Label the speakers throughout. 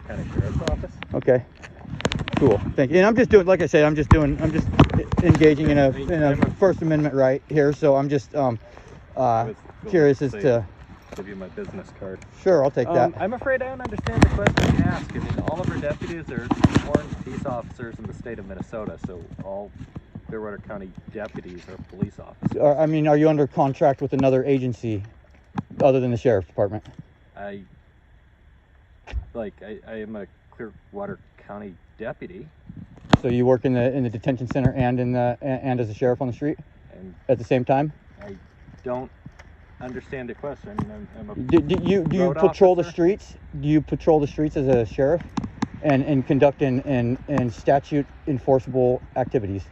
Speaker 1: County Sheriff's Office.
Speaker 2: Okay. Cool. Thank you. And I'm just doing, like I said, I'm just engaging in a First Amendment right here. So I'm just curious as to.
Speaker 1: Give you my business card.
Speaker 2: Sure, I'll take that.
Speaker 1: I'm afraid I don't understand the question you ask. I mean, all of our deputies are sworn peace officers in the state of Minnesota, so all Clearwater County deputies are police officers.
Speaker 2: I mean, are you under contract with another agency other than the Sheriff's Department?
Speaker 1: I am a Clearwater County deputy.
Speaker 2: So you work in the detention center and and as a sheriff on the street
Speaker 1: And
Speaker 2: at the same time?
Speaker 1: I don't understand the question. I mean, I'm a
Speaker 2: Do you patrol the streets? Do you patrol the streets as a sheriff and conduct in statute enforceable activities?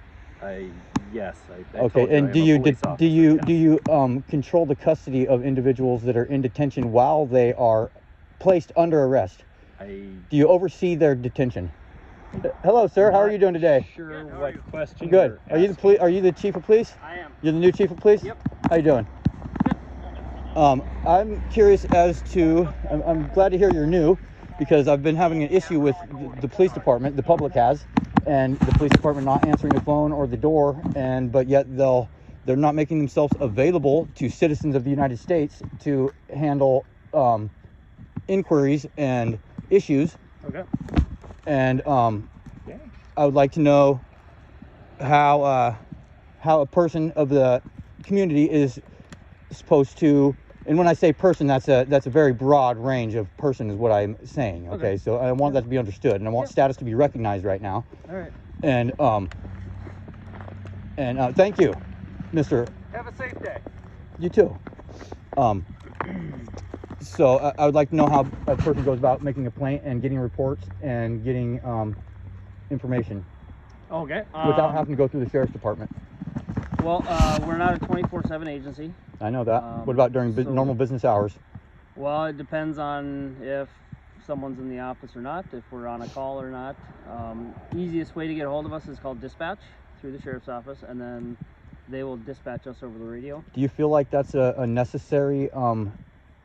Speaker 1: Yes.
Speaker 2: Okay. And do you control the custody of individuals that are in detention while they are placed under arrest? Do you oversee their detention? Hello, sir. How are you doing today?
Speaker 1: Sure. What question?
Speaker 2: Good. Are you the chief of police?
Speaker 3: I am.
Speaker 2: You're the new chief of police?
Speaker 3: Yep.
Speaker 2: How you doing? I'm curious as to. I'm glad to hear you're new, because I've been having an issue with the police department. The public has, and the police department not answering the phone or the door, but yet they're not making themselves available to citizens of the United States to handle inquiries and issues.
Speaker 1: Okay.
Speaker 2: And I would like to know how a person of the community is supposed to. And when I say person, that's a very broad range of person is what I'm saying. Okay. So I want that to be understood, and I want status to be recognized right now.
Speaker 3: All right.
Speaker 2: And thank you, Mr.
Speaker 3: Have a safe day.
Speaker 2: You too. So I would like to know how a person goes about making a complaint and getting reports and getting information
Speaker 3: Okay.
Speaker 2: without having to go through the sheriff's department.
Speaker 3: Well, we're not a 24/7 agency.
Speaker 2: I know that. What about during normal business hours?
Speaker 3: Well, it depends on if someone's in the office or not, if we're on a call or not. Easiest way to get a hold of us is called dispatch through the sheriff's office, and then they will dispatch us over the radio.
Speaker 2: Do you feel like that's a necessary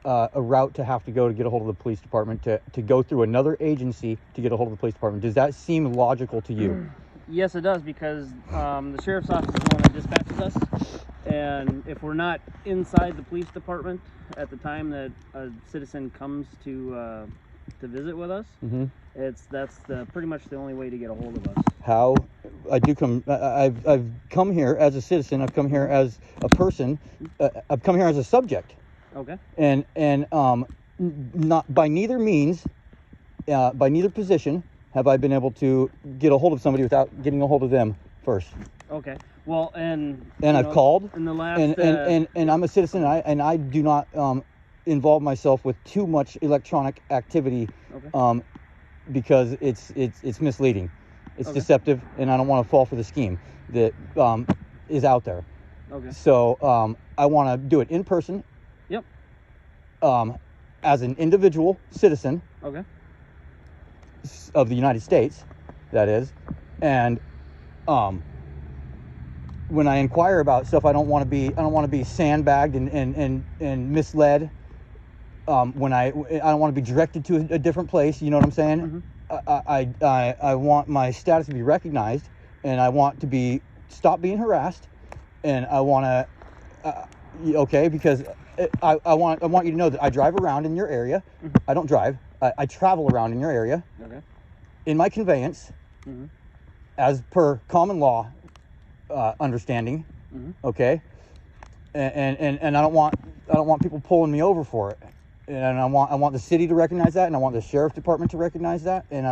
Speaker 2: a route to have to go to get a hold of the police department, to go through another agency to get a hold of the police department? Does that seem logical to you?
Speaker 3: Yes, it does, because the sheriff's office is the one that dispatches us, and if we're not inside the police department at the time that a citizen comes to visit with us, that's pretty much the only way to get a hold of us.
Speaker 2: How I've come here as a citizen. I've come here as a person. I've come here as a subject.
Speaker 3: Okay.
Speaker 2: And not by neither means, by neither position have I been able to get a hold of somebody without getting a hold of them first.
Speaker 3: Okay. Well, and
Speaker 2: I've called
Speaker 3: in the last
Speaker 2: and I'm a citizen, and I do not involve myself with too much electronic activity, because it's misleading, it's deceptive, and I don't want to fall for the scheme that is out there.
Speaker 3: Okay.
Speaker 2: So I want to do it in person.
Speaker 3: Yep.
Speaker 2: As an individual citizen.
Speaker 3: Okay.
Speaker 2: Of the United States, that is, and when I inquire about stuff, I don't want to be sandbagged and misled. When I don't want to be directed to a different place. You know what I'm saying? I want my status to be recognized, and I want to stop being harassed, and I want to because I want you to know that I drive around in your area. I don't drive. I travel around in your area.
Speaker 3: Okay.
Speaker 2: In my conveyance, as per common law understanding. Okay. And I don't want people pulling me over for it. And I want the city to recognize that, and I want the sheriff department to recognize that, and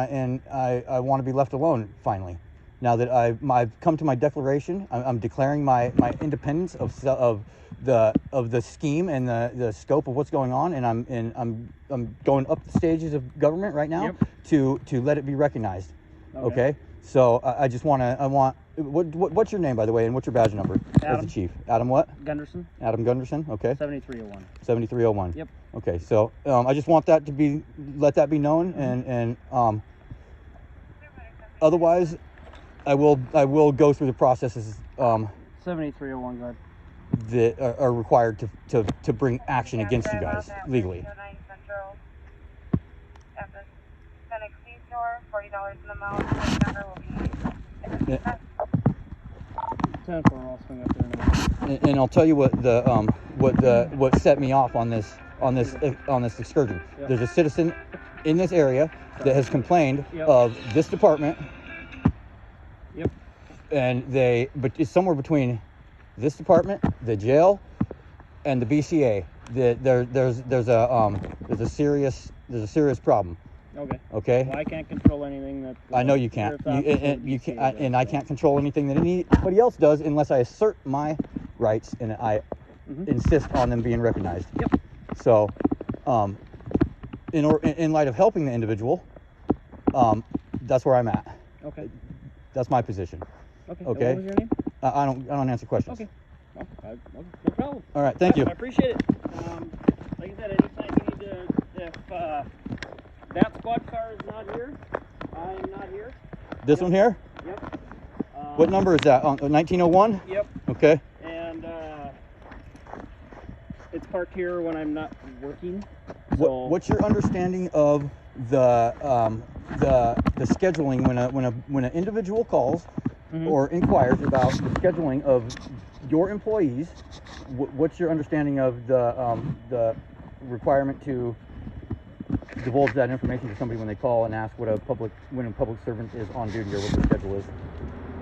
Speaker 2: I want to be left alone finally. Now that I've come to my declaration, I'm declaring my independence of the scheme and the scope of what's going on, and I'm going up the stages of government right now to let it be recognized. Okay? So I want what's your name, by the way, and what's your badge number?
Speaker 3: Adam.
Speaker 2: As the chief. Adam what?
Speaker 3: Gunderson.
Speaker 2: Adam Gunderson. Okay.
Speaker 3: 7301.
Speaker 2: 7301.
Speaker 3: Yep.
Speaker 2: Okay. So I just want that to let that be known, and otherwise, I will go through the processes
Speaker 3: 7301. Go ahead.
Speaker 2: That are required to bring action against you guys legally.
Speaker 4: exceeds your $40 in the amount, the number will be.
Speaker 2: Yeah.
Speaker 3: 10 for I'll swing up there in a minute.
Speaker 2: And I'll tell you what set me off on this excursion.
Speaker 3: Yep.
Speaker 2: There's a citizen in this area that has complained
Speaker 3: Yep.
Speaker 2: of this department,
Speaker 3: Yep.
Speaker 2: but it's somewhere between this department, the jail, and the BCA. There's a serious problem.
Speaker 3: Okay.
Speaker 2: Okay.
Speaker 3: Well, I can't control anything that.
Speaker 2: I know you can't.
Speaker 3: Sheriff's Office or
Speaker 2: You
Speaker 3: BCA
Speaker 2: can't,
Speaker 3: does,
Speaker 2: and I
Speaker 3: so.
Speaker 2: can't control anything that anybody else does unless I assert my rights and I insist on them being recognized.
Speaker 3: Yep.
Speaker 2: So, in light of helping the individual, that's where I'm at.
Speaker 3: Okay.
Speaker 2: That's my position.
Speaker 3: Okay.
Speaker 2: Okay.
Speaker 3: And what was your name?
Speaker 2: I don't answer questions.
Speaker 3: Okay. No problem.
Speaker 2: All right. Thank you.
Speaker 3: I appreciate it. Like I said, anytime you need to, if that squad car is not here, I'm not here.
Speaker 2: This one here.
Speaker 3: Yep.
Speaker 2: What number is that? 1901.
Speaker 3: Yep.
Speaker 2: Okay.
Speaker 3: And it's parked here when I'm not working. So
Speaker 2: What's your understanding of the scheduling when an individual calls or inquires about the scheduling of your employees? What's your understanding of the requirement to divulge that information to somebody when they call and ask when a public servant is on duty or what the schedule is?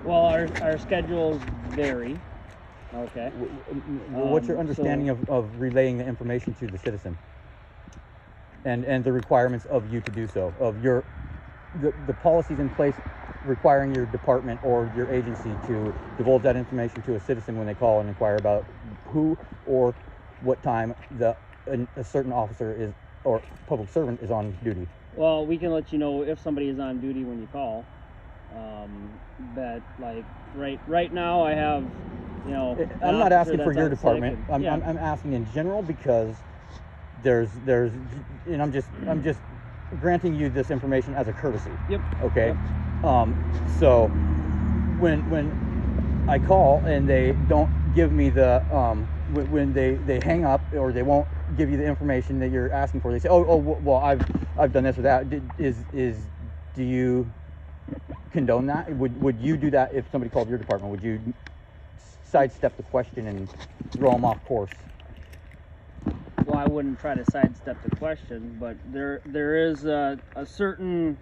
Speaker 3: Well, our schedules vary. Okay.
Speaker 2: What's your understanding of relaying the information to the citizen and the requirements of you to do so, of the policies in place requiring your department or your agency to divulge that information to a citizen when they call and inquire about who or what time a certain officer is or public servant is on duty?
Speaker 3: Well, we can let you know if somebody is on duty when you call. But like right now, I have,
Speaker 2: I'm not asking for your
Speaker 3: that's
Speaker 2: department.
Speaker 3: out sick and-
Speaker 2: I'm asking in general because there's and I'm just granting you this information as a courtesy.
Speaker 3: Yep.
Speaker 2: Okay.
Speaker 3: Yep.
Speaker 2: So when I call and they don't give me the when they hang up or they won't give you the information that you're asking for, they say, well, I've done this or that. Do you condone that? Would you do that if somebody called your department? Would you sidestep the question and throw them off course?
Speaker 3: Well, I wouldn't try to sidestep the question, but there is a certain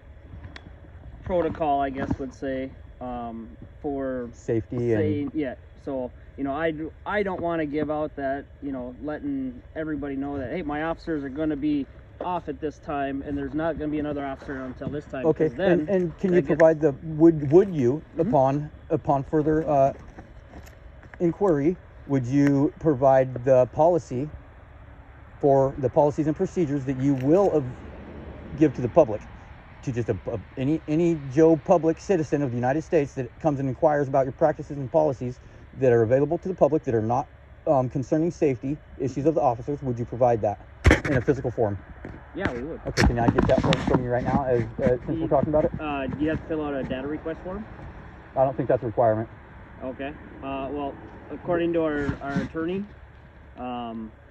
Speaker 3: protocol, I guess, would say, for
Speaker 2: Safety and
Speaker 3: yeah. So I don't want to give out that, letting everybody know that, hey, my officers are going to be off at this time and there's not going to be another officer until this time.
Speaker 2: okay.
Speaker 3: Then
Speaker 2: And can you provide would you upon further inquiry, would you provide the policy for the policies and procedures that you will give to the public, to just any Joe public citizen of the United States that comes and inquires about your practices and policies that are available to the public that are not concerning safety issues of the officers? Would you provide that in a physical form?
Speaker 3: Yeah, we would.
Speaker 2: Okay, can I get that from you right now since we're talking about it?
Speaker 3: Do you have to fill out a data request form?
Speaker 2: I don't think that's a requirement.
Speaker 3: Okay. Well, according to our attorney,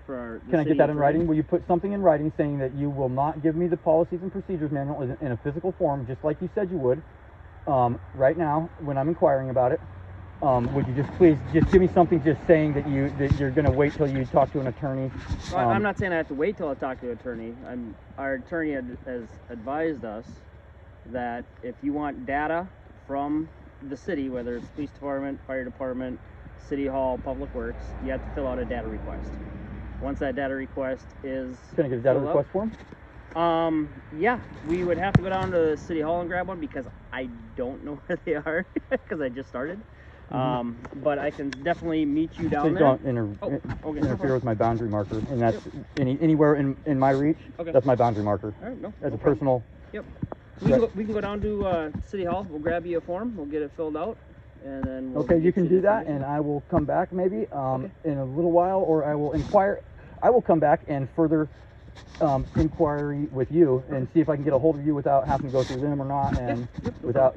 Speaker 3: for the
Speaker 2: Can I
Speaker 3: city
Speaker 2: get that in
Speaker 3: attorney-
Speaker 2: writing? Will you put something in writing saying that you will not give me the policies and procedures manual in a physical form, just like you said you would, right now when I'm inquiring about it? Would you just please just give me something just saying that you're going to wait till you talk to an attorney?
Speaker 3: Well, I'm not saying I have to wait till I talk to an attorney. Our attorney has advised us that if you want data from the city, whether it's police department, fire department, city hall, public works, you have to fill out a data request. Once that data request is
Speaker 2: Can I get a data
Speaker 3: filled out-
Speaker 2: request form?
Speaker 3: Yeah, we would have to go down to city hall and grab one because I don't know where they are because I just started. But I can definitely meet you down
Speaker 2: Please
Speaker 3: there.
Speaker 2: don't
Speaker 3: Okay.
Speaker 2: interfere with my boundary marker, and that's anywhere in my reach.
Speaker 3: Okay.
Speaker 2: That's my boundary marker.
Speaker 3: All right, no.
Speaker 2: As
Speaker 3: no
Speaker 2: a
Speaker 3: problem.
Speaker 2: personal.
Speaker 3: Yep. We can go down to City Hall. We'll grab you a form. We'll get it filled out, and then. We'll
Speaker 2: Okay,
Speaker 3: get
Speaker 2: you can
Speaker 3: the
Speaker 2: do that,
Speaker 3: information.
Speaker 2: and I will come back maybe in a little while, or I will inquire. I will come back and further inquiry with you and see if I can get a hold of you without having to go through them or not, and without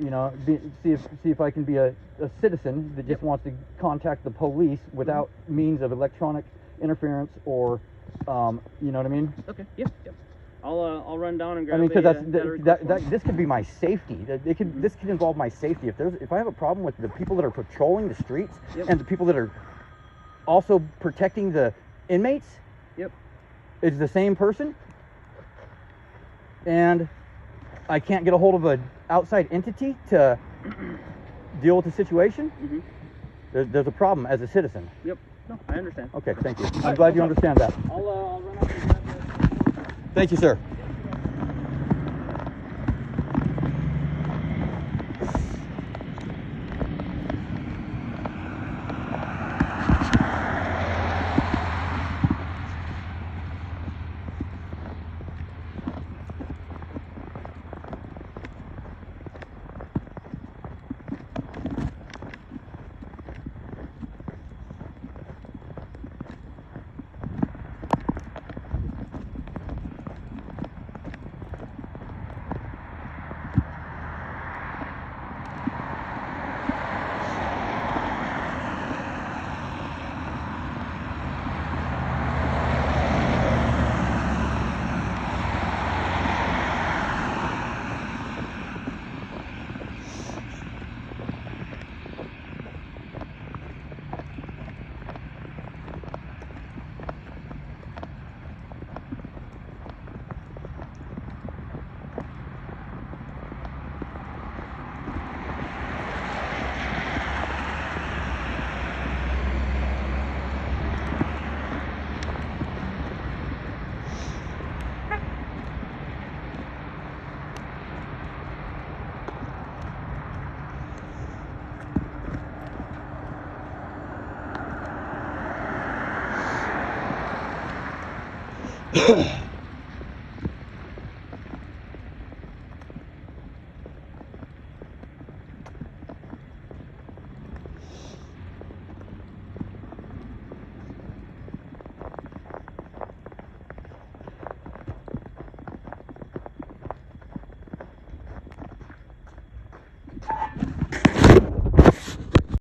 Speaker 2: see if I can be a citizen that just wants to contact the police without means of electronic interference or you know what I mean.
Speaker 3: Okay. Yep. I'll run down and
Speaker 2: I
Speaker 3: grab.
Speaker 2: mean, because
Speaker 3: that
Speaker 2: this could be my safety. This could involve my safety. If I have a problem with the people that are patrolling the streets
Speaker 3: Yep.
Speaker 2: and the people that are also protecting the inmates,
Speaker 3: Yep.
Speaker 2: it's the same person, and I can't get a hold of an outside entity to deal with the situation.
Speaker 3: Mm-hmm.
Speaker 2: There's a problem as a citizen.
Speaker 3: Yep. No, I understand.
Speaker 2: Okay, thank you. I'm
Speaker 3: right,
Speaker 2: glad
Speaker 3: no
Speaker 2: you understand that.
Speaker 3: I'll run up and grab that.
Speaker 2: Thank you, sir.